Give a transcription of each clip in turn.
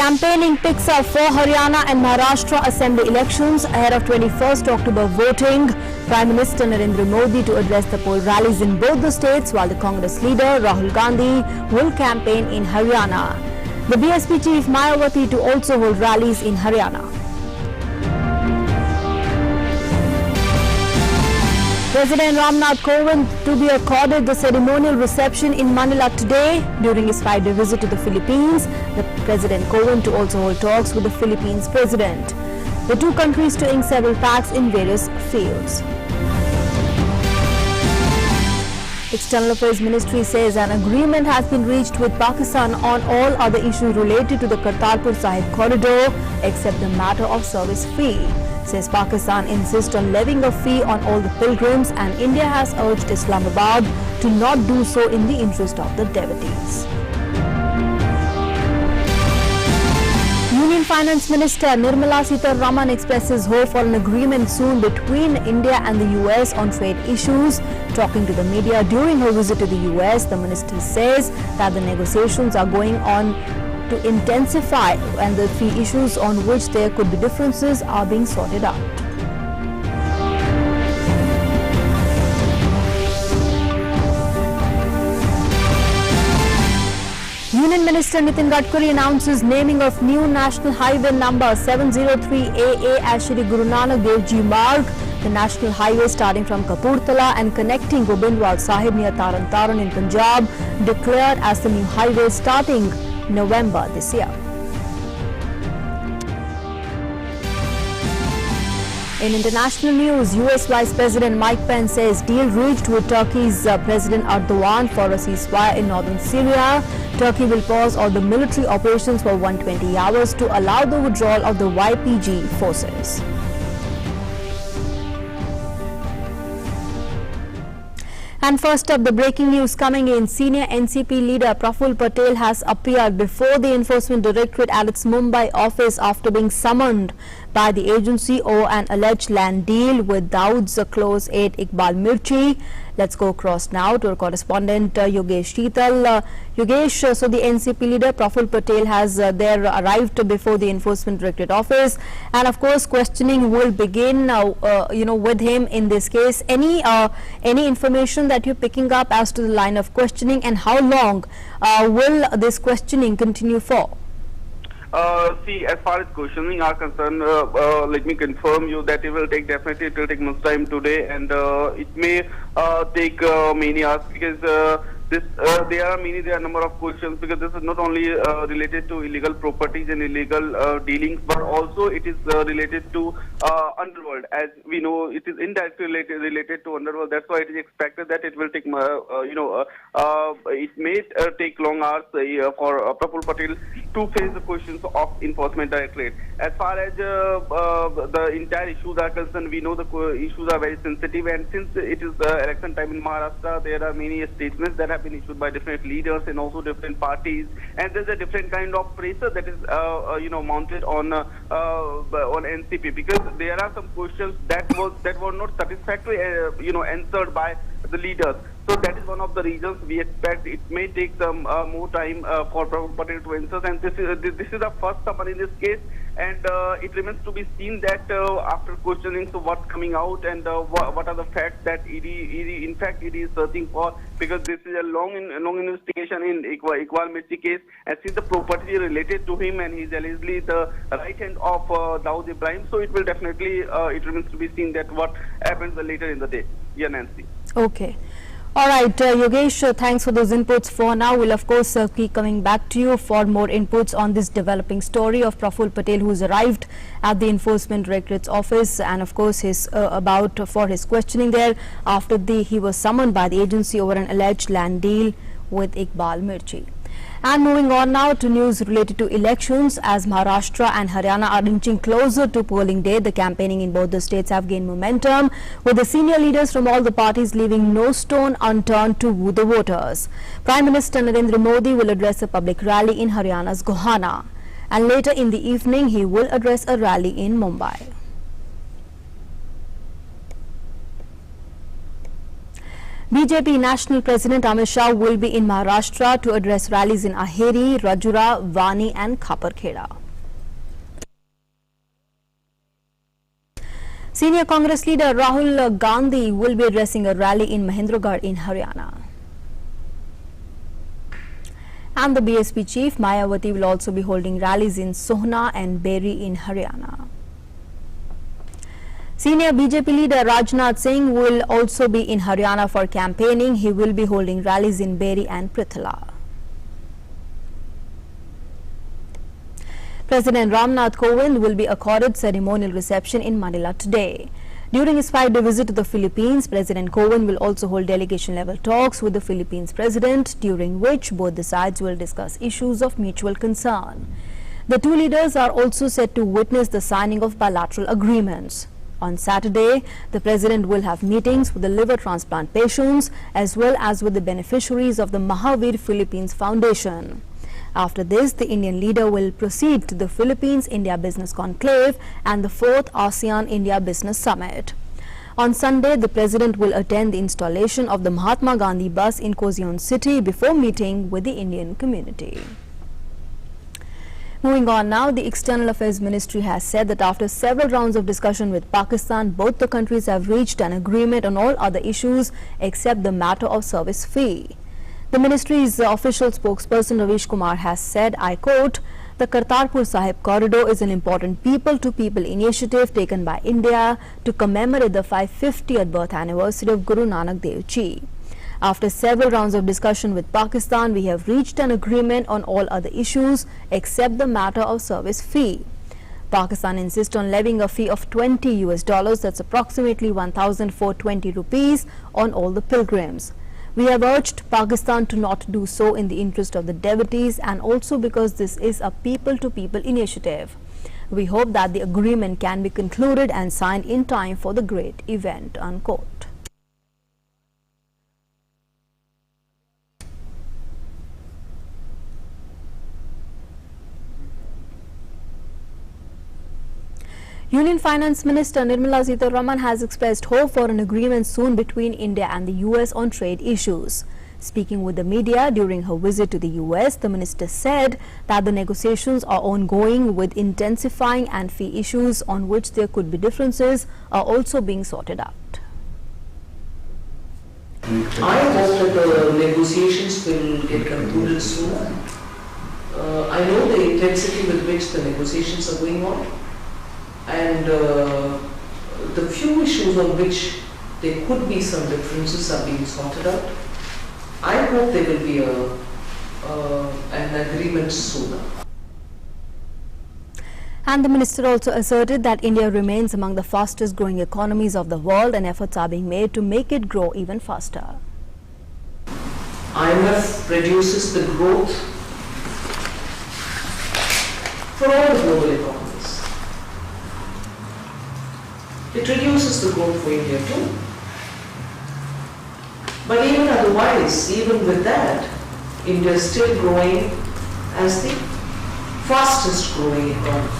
Campaigning picks up for Haryana and Maharashtra Assembly elections ahead of 21st October voting. Prime Minister Narendra Modi to address the poll rallies in both the states, while the Congress leader Rahul Gandhi will campaign in Haryana. The BSP chief Mayawati to also hold rallies in Haryana. President Ramnath Kovind to be accorded the ceremonial reception in Manila today. During his 5-day visit to the Philippines, the President Kovind to also hold talks with the Philippines President. The two countries to ink several pacts in various fields. External Affairs Ministry says an agreement has been reached with Pakistan on all other issues related to the Kartarpur Sahib corridor except the matter of service fee. Says Pakistan insists on levying a fee on all the pilgrims, and India has urged Islamabad to not do so in the interest of the devotees. Union Finance Minister Nirmala Sitharaman expresses hope for an agreement soon between India and the US on trade issues. Talking to the media during her visit to the US, the minister says that the negotiations are going on to intensify and the fee issues on which there could be differences are being sorted out. Union Minister Nitin Gadkari announces naming of new national highway number 703AA as Shri Guru Nanak Dev Ji Marg. The national highway starting from Kapurthala and connecting Gobindwal Sahib near Taran Taran in Punjab declared as the new highway starting November this year. In international news, US Vice President Mike Pence says deal reached with Turkey's President Erdogan for a ceasefire in northern Syria. Turkey will pause all the military operations for 120 hours to allow the withdrawal of the YPG forces. And first up, the breaking news coming in. Senior NCP leader Praful Patel has appeared before the Enforcement Directorate at its Mumbai office after being summoned by the agency over an alleged land deal with Daud's close aide Iqbal Mirchi. Let's go across now to our correspondent Yogesh Sheetal. Yogesh, so the NCP leader Praful Patel has arrived before the Enforcement Directorate office, and of course questioning will begin with him in this case. Any information that you're picking up as to the line of questioning, and how long will this questioning continue for? See, as far as questioning are concerned, let me confirm you that it will take much time today, and it may take many hours, because there are a number of questions, because this is not only related to illegal properties and illegal dealings, but also it is related to underworld. As we know, it is indirectly related to underworld. That's why it is expected that it will take, it may take long hours for Praful Patel to face the questions of Enforcement Directorate. As far as the entire issues are concerned, we know the issues are very sensitive, and since it is election time in Maharashtra, there are many statements that have been issued by different leaders and also different parties, and there's a different kind of pressure that is mounted on NCP, because there are some questions that were not satisfactory answered by the leaders. So that is one of the reasons we expect it may take some more time for Praful Patel to answer, and this is the first summon in this case, and it remains to be seen that after questioning, so what's coming out, and what are the facts that ED is searching for, because this is a long investigation in Iqbal Mirchi case, and since the property is related to him and he's allegedly the right hand of Dawood Ibrahim, so it will definitely it remains to be seen that what happens later in the day. Yeah, Nancy. Okay. All right, Yogesh, thanks for those inputs for now. We'll of course keep coming back to you for more inputs on this developing story of Praful Patel, who's arrived at the Enforcement Directorate's office, and of course his for his questioning there after he was summoned by the agency over an alleged land deal with Iqbal Mirchi. And moving on now to news related to elections, as Maharashtra and Haryana are inching closer to polling day, the campaigning in both the states have gained momentum, with the senior leaders from all the parties leaving no stone unturned to woo the voters. Prime Minister Narendra Modi will address a public rally in Haryana's Gohana, and later in the evening he will address a rally in Mumbai. BJP National President Amit Shah will be in Maharashtra to address rallies in Aheri, Rajura, Vani and Khaparkheda. Senior Congress leader Rahul Gandhi will be addressing a rally in Mahendragarh in Haryana. And the BSP chief Mayawati will also be holding rallies in Sohna and Beri in Haryana. Senior BJP leader Rajnath Singh will also be in Haryana for campaigning. He will be holding rallies in Beri and Prithla. President Ramnath Kovind will be accorded ceremonial reception in Manila today. During his 5-day visit to the Philippines, President Kovind will also hold delegation-level talks with the Philippines President, during which both the sides will discuss issues of mutual concern. The two leaders are also set to witness the signing of bilateral agreements. On Saturday, the President will have meetings with the liver transplant patients as well as with the beneficiaries of the Mahavir Philippines Foundation. After this, the Indian leader will proceed to the Philippines-India Business Conclave and the 4th ASEAN-India Business Summit. On Sunday, the President will attend the installation of the Mahatma Gandhi bus in Quezon City before meeting with the Indian community. Moving on now, the External Affairs Ministry has said that after several rounds of discussion with Pakistan, both the countries have reached an agreement on all other issues except the matter of service fee. The ministry's official spokesperson Ravish Kumar has said, I quote, "The Kartarpur Sahib corridor is an important people-to-people initiative taken by India to commemorate the 550th birth anniversary of Guru Nanak Dev Ji. After several rounds of discussion with Pakistan, we have reached an agreement on all other issues except the matter of service fee. Pakistan insists on levying a fee of $20, that's approximately 1,420 rupees, on all the pilgrims. We have urged Pakistan to not do so in the interest of the devotees and also because this is a people-to-people initiative. We hope that the agreement can be concluded and signed in time for the great event," unquote. Union Finance Minister Nirmala Sitharaman has expressed hope for an agreement soon between India and the US on trade issues. Speaking with the media during her visit to the US, the minister said that the negotiations are ongoing with intensifying and fee issues on which there could be differences are also being sorted out. I hope that the negotiations will get concluded soon. I know the intensity with which the negotiations are going on. And the few issues on which there could be some differences are being sorted out. I hope there will be an agreement sooner. And the minister also asserted that India remains among the fastest growing economies of the world and efforts are being made to make it grow even faster. IMF reduces the growth for all the global economies. It reduces the growth for India too. But even otherwise, even with that, India is still growing as the fastest growing economy.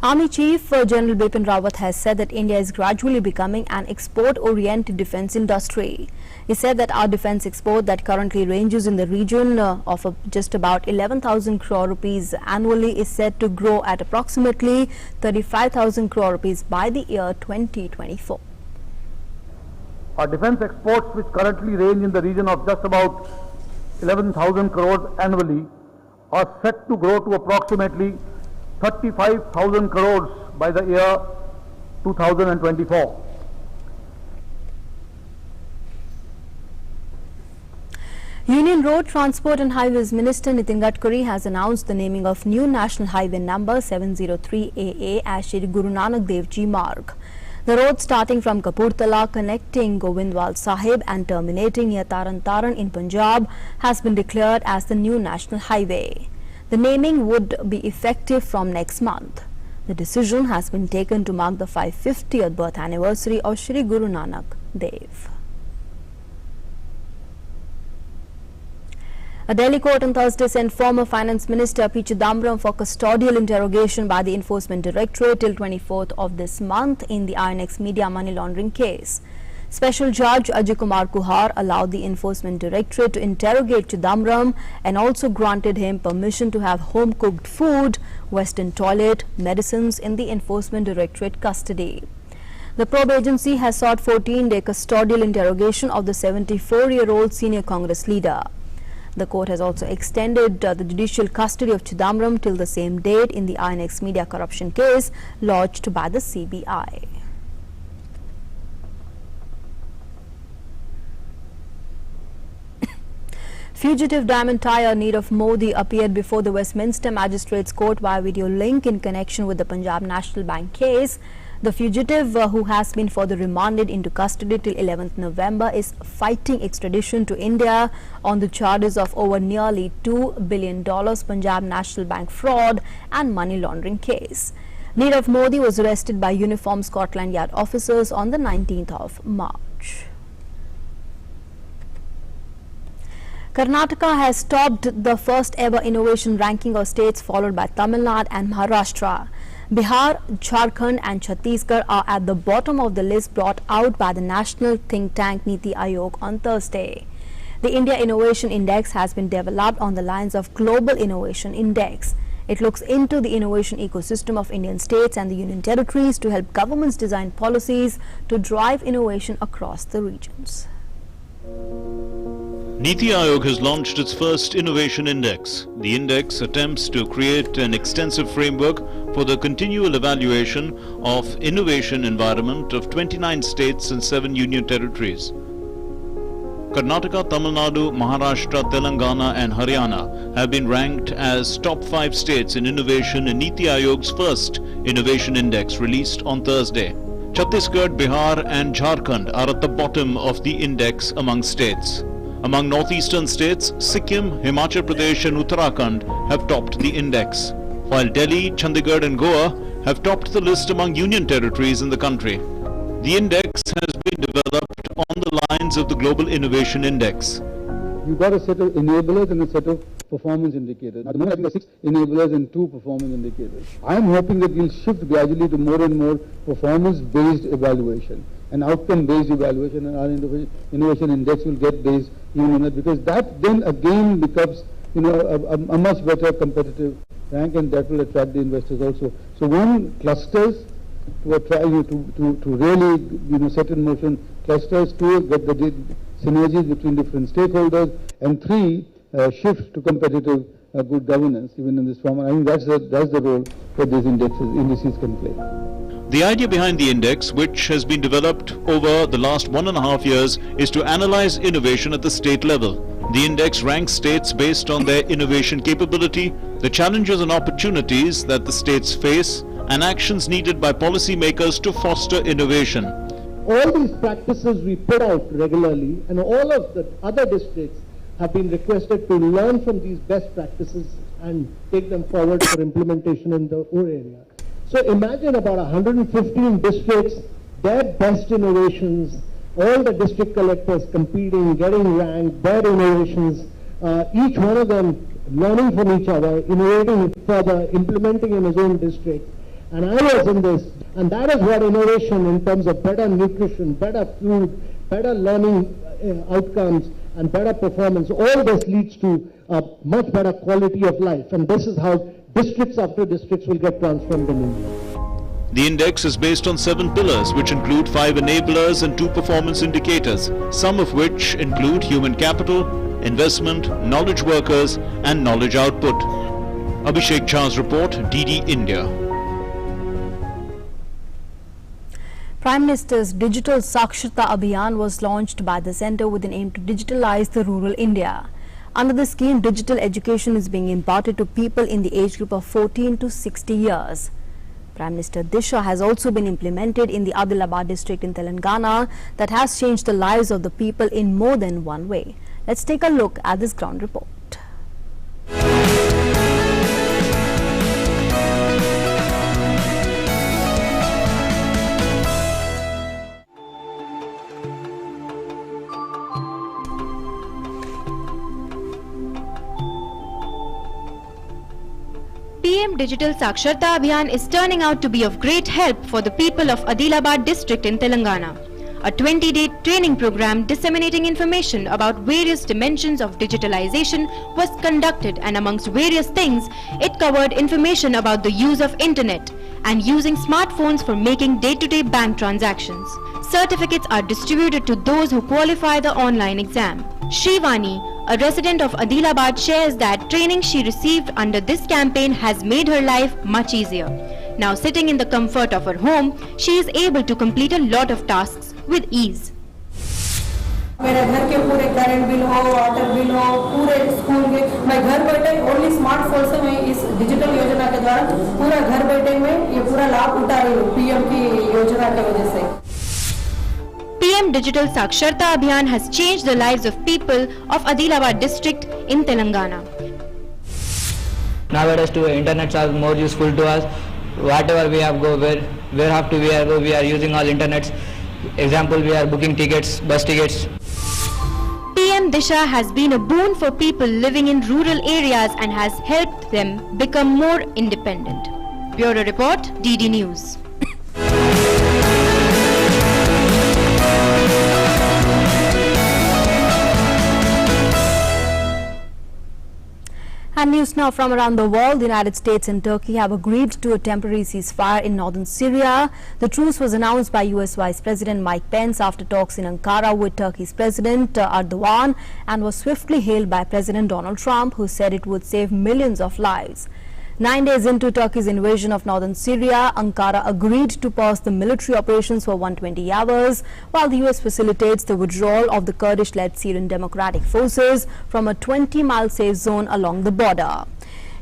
Army Chief General Bipin Rawat has said that India is gradually becoming an export-oriented defence industry. He said that our defence export that currently ranges in the region of just about 11,000 crore rupees annually is set to grow at approximately 35,000 crore rupees by the year 2024. Our defence exports, which currently range in the region of just about 11,000 crores annually, are set to grow to approximately 35,000 crores by the year 2024. Union Road Transport and Highways Minister Nitin Gadkari has announced the naming of new national highway number 703AA as Shri Guru Nanak Dev Ji Marg. The road starting from Kapurthala connecting Govindwal Sahib and terminating near Taran Taran in Punjab has been declared as the new national highway. The naming would be effective from next month. The decision has been taken to mark the 550th birth anniversary of Shri Guru Nanak Dev. A Delhi court on Thursday sent former Finance Minister P. Chidambaram for custodial interrogation by the Enforcement Directorate till 24th of this month in the INX Media money laundering case. Special Judge Ajay Kumar Kuhar allowed the Enforcement Directorate to interrogate Chidambaram and also granted him permission to have home-cooked food, Western toilet, medicines in the Enforcement Directorate custody. The probe agency has sought 14-day custodial interrogation of the 74-year-old senior Congress leader. The court has also extended the judicial custody of Chidambaram till the same date in the INX Media corruption case lodged by the CBI. Fugitive diamond tire Nirav Modi appeared before the Westminster Magistrates Court via video link in connection with the Punjab National Bank case. The fugitive, who has been further remanded into custody till 11th November, is fighting extradition to India on the charges of over nearly $2 billion Punjab National Bank fraud and money laundering case. Nirav Modi was arrested by uniformed Scotland Yard officers on the 19th of March. Karnataka has topped the first ever innovation ranking of states, followed by Tamil Nadu and Maharashtra. Bihar, Jharkhand and Chhattisgarh are at the bottom of the list brought out by the national think tank Niti Aayog on Thursday. The India Innovation Index has been developed on the lines of Global Innovation Index. It looks into the innovation ecosystem of Indian states and the union territories to help governments design policies to drive innovation across the regions. Niti Aayog has launched its first Innovation Index. The index attempts to create an extensive framework for the continual evaluation of innovation environment of 29 states and 7 union territories. Karnataka, Tamil Nadu, Maharashtra, Telangana and Haryana have been ranked as top 5 states in innovation in Niti Aayog's first Innovation Index released on Thursday. Chhattisgarh, Bihar and Jharkhand are at the bottom of the index among states. Among northeastern states, Sikkim, Himachal Pradesh and Uttarakhand have topped the index, while Delhi, Chandigarh and Goa have topped the list among union territories in the country. The index has been developed on the lines of the Global Innovation Index. You've got a set of enablers and a set of performance indicators. At the moment, I think there are 6 enablers and 2 performance indicators. I'm hoping that we'll shift gradually to more and more performance-based evaluation and outcome-based evaluation, and our innovation index will get based even on that, because that then again becomes, a much better competitive rank, and that will attract the investors also. So one, clusters to attract to really set in motion clusters, 2, get the synergies between different stakeholders, and 3, shift to competitive good governance even in this form. And I think that's the role that these indices can play. The idea behind the index, which has been developed over the last 1.5 years, is to analyze innovation at the state level. The index ranks states based on their innovation capability, the challenges and opportunities that the states face, and actions needed by policymakers to foster innovation. All these practices we put out regularly, and all of the other districts have been requested to learn from these best practices and take them forward for implementation in the own area. So imagine about 115 districts, their best innovations, all the district collectors competing, getting ranked, their innovations, each one of them learning from each other, innovating further, implementing in his own district. And I was in this, and that is what innovation in terms of better nutrition, better food, better learning outcomes, and better performance, all this leads to a much better quality of life. And this is how districts after districts will get transformed in India. The index is based on 7 pillars, which include 5 enablers and 2 performance indicators, some of which include human capital, investment, knowledge workers and knowledge output. Abhishek Jha's report, DD India. Prime Minister's Digital Saksharta Abhiyan was launched by the centre with an aim to digitalize the rural India. Under the scheme, digital education is being imparted to people in the age group of 14 to 60 years. Prime Minister Disha has also been implemented in the Adilabad district in Telangana that has changed the lives of the people in more than one way. Let's take a look at this ground report. PM Digital Saksharta Abhiyan is turning out to be of great help for the people of Adilabad district in Telangana. A 20-day training program disseminating information about various dimensions of digitalization was conducted, and amongst various things, it covered information about the use of internet and using smartphones for making day-to-day bank transactions. Certificates are distributed to those who qualify the online exam. Shivani, a resident of Adilabad, shares that training she received under this campaign has made her life much easier. Now sitting in the comfort of her home, she is able to complete a lot of tasks with ease. मेरे घर के पूरे current bill हो, water bill हो, पूरे school के, मैं घर बैठे ओनली स्मार्टफोन से मैं इस डिजिटल योजना के द्वारा पूरा घर बैठे में ये पूरा लाभ उठा रही हूँ पीएम की योजना की वजह से. PM Digital Saksharta Abhiyan has changed the lives of people of Adilabad district in Telangana. Nowadays, internets are more useful to us. Whatever we have go, where have to we are using all internets. Example, we are booking tickets, bus tickets. PM Disha has been a boon for people living in rural areas and has helped them become more independent. Bureau Report, DD News. And news now from around the world. The United States and Turkey have agreed to a temporary ceasefire in northern Syria. The truce was announced by US Vice President Mike Pence after talks in Ankara with Turkey's President Erdogan, and was swiftly hailed by President Donald Trump, who said it would save millions of lives. 9 days into Turkey's invasion of northern Syria, Ankara agreed to pause the military operations for 120 hours, while the US facilitates the withdrawal of the Kurdish-led Syrian Democratic Forces from a 20-mile safe zone along the border.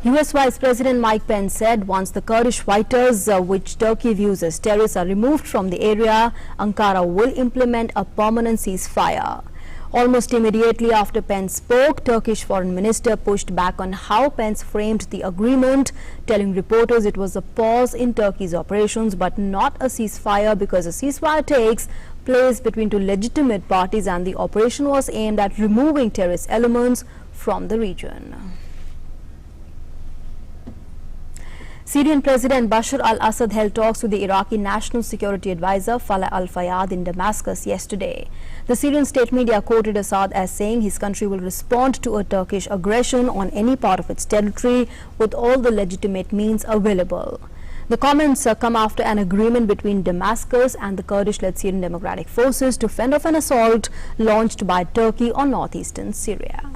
US Vice President Mike Pence said once the Kurdish fighters, which Turkey views as terrorists, are removed from the area, Ankara will implement a permanent ceasefire. Almost immediately after Pence spoke, Turkish Foreign Minister pushed back on how Pence framed the agreement, telling reporters it was a pause in Turkey's operations but not a ceasefire, because a ceasefire takes place between two legitimate parties and the operation was aimed at removing terrorist elements from the region. Syrian President Bashar al-Assad held talks with the Iraqi National Security Advisor Falah al-Fayyad in Damascus yesterday. The Syrian state media quoted Assad as saying his country will respond to a Turkish aggression on any part of its territory with all the legitimate means available. The comments come after an agreement between Damascus and the Kurdish-led Syrian Democratic Forces to fend off an assault launched by Turkey on northeastern Syria.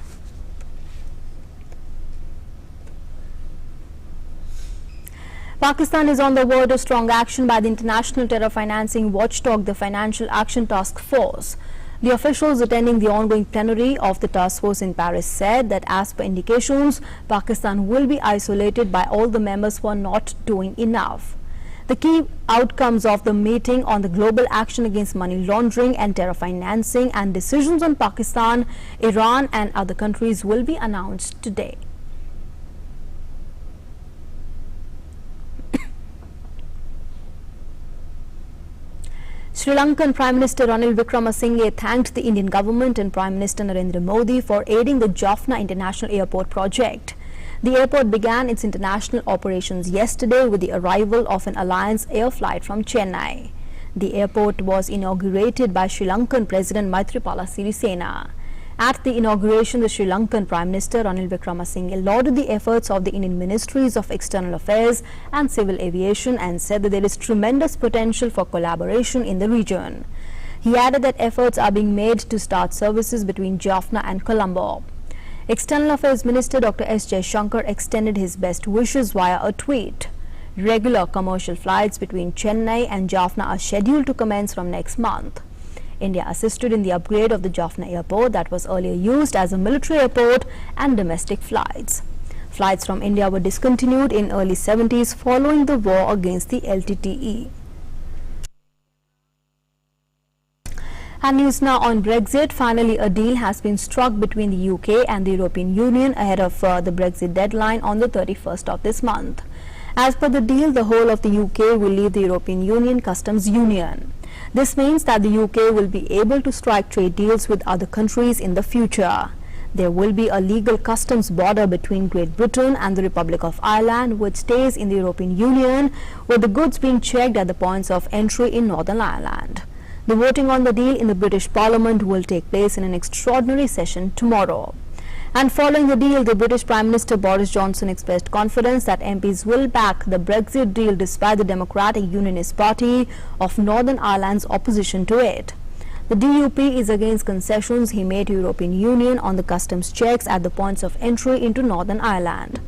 Pakistan is on the verge of strong action by the international terror financing watchdog, the Financial Action Task Force. The officials attending the ongoing plenary of the task force in Paris said that as per indications, Pakistan will be isolated by all the members for not doing enough. The key outcomes of the meeting on the global action against money laundering and terror financing and decisions on Pakistan, Iran and other countries will be announced today. Sri Lankan Prime Minister Ranil Wickremesinghe thanked the Indian government and Prime Minister Narendra Modi for aiding the Jaffna International Airport project. The airport began its international operations yesterday with the arrival of an Alliance air flight from Chennai. The airport was inaugurated by Sri Lankan President Maithripala Sirisena. At the inauguration, the Sri Lankan Prime Minister Ranil Wickremesinghe lauded the efforts of the Indian Ministries of External Affairs and Civil Aviation and said that there is tremendous potential for collaboration in the region. He added that efforts are being made to start services between Jaffna and Colombo. External Affairs Minister Dr. S. Jaishankar extended his best wishes via a tweet. Regular commercial flights between Chennai and Jaffna are scheduled to commence from next month. India assisted in the upgrade of the Jaffna airport that was earlier used as a military airport and domestic flights. Flights from India were discontinued in early 70s following the war against the LTTE. And news now on Brexit. Finally, a deal has been struck between the UK and the European Union ahead of the Brexit deadline on the 31st of this month. As per the deal, the whole of the UK will leave the European Union Customs Union. This means that the UK will be able to strike trade deals with other countries in the future. There will be a legal customs border between Great Britain and the Republic of Ireland, which stays in the European Union, with the goods being checked at the points of entry in Northern Ireland. The voting on the deal in the British Parliament will take place in an extraordinary session tomorrow. And following the deal, the British Prime Minister Boris Johnson expressed confidence that MPs will back the Brexit deal despite the Democratic Unionist Party of Northern Ireland's opposition to it. The DUP is against concessions he made to European Union on the customs checks at the points of entry into Northern Ireland.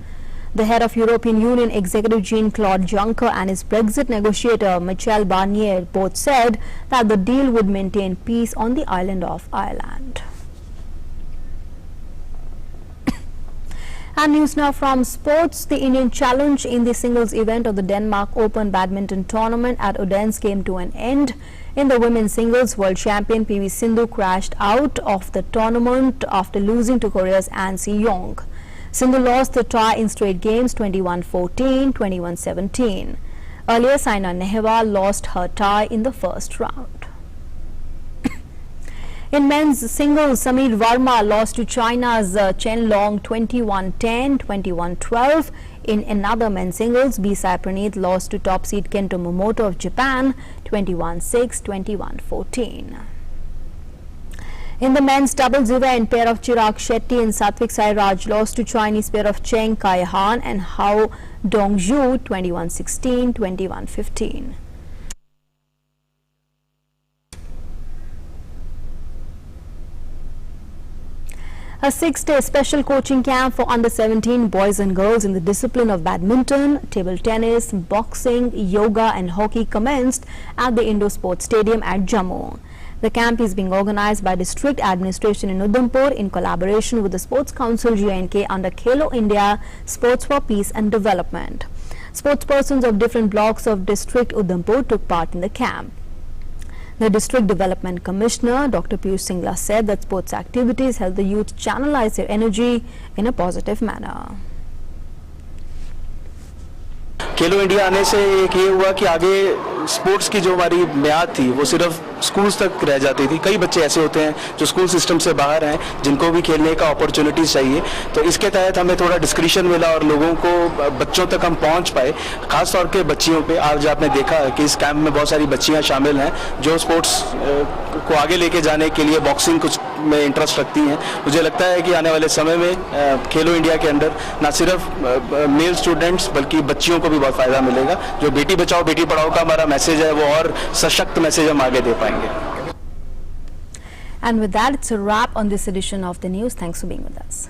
The head of European Union Executive Jean-Claude Juncker and his Brexit negotiator Michel Barnier both said that the deal would maintain peace on the island of Ireland. And news now from sports. The Indian challenge in the singles event of the Denmark Open badminton tournament at Odense came to an end. In the women's singles, world champion PV Sindhu crashed out of the tournament after losing to Korea's An Si-young. Sindhu lost the tie in straight games 21-14, 21-17. Earlier, Saina Nehwal lost her tie in the first round. In men's singles, Samir Varma lost to China's Chen Long 21-10, 21-12. In another men's singles, B. Sai Praneeth lost to top seed Kento Momoto of Japan 21-6, 21-14. In the men's doubles event, pair of Chirag Shetty and Satvik Sairaj lost to Chinese pair of Cheng Kai-han and Hao Dongzhu 21-16, 21-15. A 6-day special coaching camp for under-17 boys and girls in the discipline of badminton, table tennis, boxing, yoga and hockey commenced at the Indo Sports Stadium at Jammu. The camp is being organized by District Administration in Udhampur in collaboration with the Sports Council J&K under Khelo India Sports for Peace and Development. Sportspersons of different blocks of District Udhampur took part in the camp. The District Development Commissioner, Dr. Piyush Singla, said that sports activities help the youth channelize their energy in a positive manner. Khelo India आने से एक ये हुआ कि आगे sports की जो हमारी म्याद थी वो सिर्फ स्कूल्स तक रह जाती थी. कई बच्चे ऐसे होते हैं जो स्कूल सिस्टम से बाहर हैं जिनको भी खेलने का अपॉर्चुनिटीज चाहिए. तो इसके तहत हमें थोड़ा डिस्क्रिप्शन मिला और लोगों को बच्चों तक हम पहुंच पाए. खास तौर पे बच्चियों पे आज आपने देखा कि इस कैंप में बहुत सारी बच्चियां शामिल हैं जो स्पोर्ट्स को आगे लेके जाने के लिए बॉक्सिंग कुछ में इंटरेस्ट रखती हैं. मुझे लगता है कि आने वाले समय में खेलो इंडिया के अंदर न सिर्फ मेल स्टूडेंट्स बल्कि बच्चियों को भी बहुत फायदा मिलेगा. जो बेटी बचाओ बेटी पढ़ाओ का हमारा मैसेज है वो और सशक्त मैसेज हम आगे दे पाएंगे. And with that, it's a wrap on this edition of the news. Thanks for being with us.